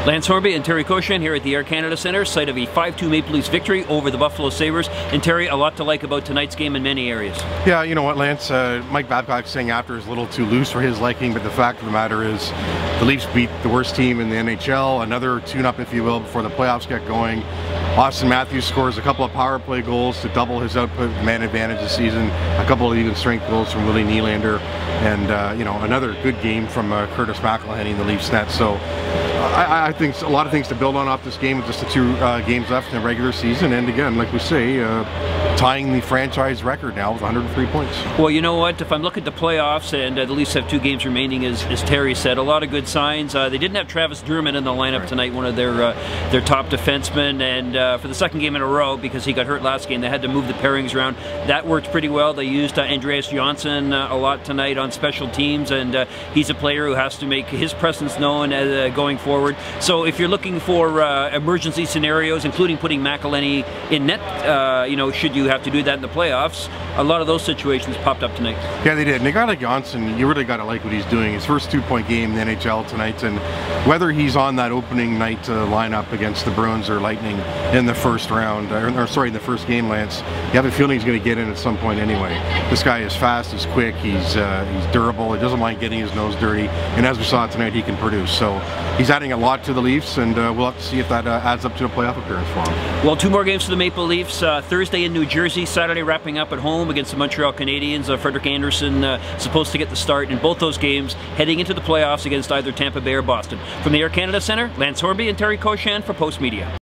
Lance Hornby and Terry Cochin here at the Air Canada Centre, site of a 5-2 Maple Leafs victory over the Buffalo Sabres. And Terry, a lot to like about tonight's game in many areas. Yeah, you know what, Lance, Mike Babcock saying after is a little too loose for his liking, but the fact of the matter is the Leafs beat the worst team in the NHL, another tune-up, if you will, before the playoffs get going. Austin Matthews scores a couple of power play goals to double his output man advantage this season, a couple of even strength goals from Willie Nylander, and you know, another good game from Curtis McElhinney in the Leafs net. So I think a lot of things to build on off this game with just the two games left in the regular season, and again, like we say, tying the franchise record now with 103 points. Well, you know what, if I'm looking at the playoffs, and the Leafs have 2 games remaining, as Terry said, a lot of good signs. They didn't have Travis Dermott in the lineup tonight, one of their top defensemen, and for the second game in a row, because he got hurt last game, they had to move the pairings around. That worked pretty well. They used Andreas Johnsson a lot tonight on special teams, and he's a player who has to make his presence known going forward. So if you're looking for emergency scenarios, including putting McElhinney in net, you know, should you have to do that in the playoffs, a lot of those situations popped up tonight. Yeah, they did. And a guy like Johnsson, you really got to like what he's doing. His first 2-point game in the NHL tonight, and whether he's on that opening night lineup against the Bruins or Lightning in the first round, or sorry, the first game, Lance, you have a feeling he's going to get in at some point anyway. This guy is fast, he's quick, he's durable, he doesn't mind getting his nose dirty, and as we saw tonight, he can produce. So he's adding a lot to the Leafs, and we'll have to see if that adds up to a playoff appearance for him. Well, 2 more games for the Maple Leafs. Thursday in New Jersey, Saturday wrapping up at home against the Montreal Canadiens. Frederik Andersen supposed to get the start in both those games, heading into the playoffs against either Tampa Bay or Boston. From the Air Canada Centre, Lance Hornby and Terry Cochin for Post Media.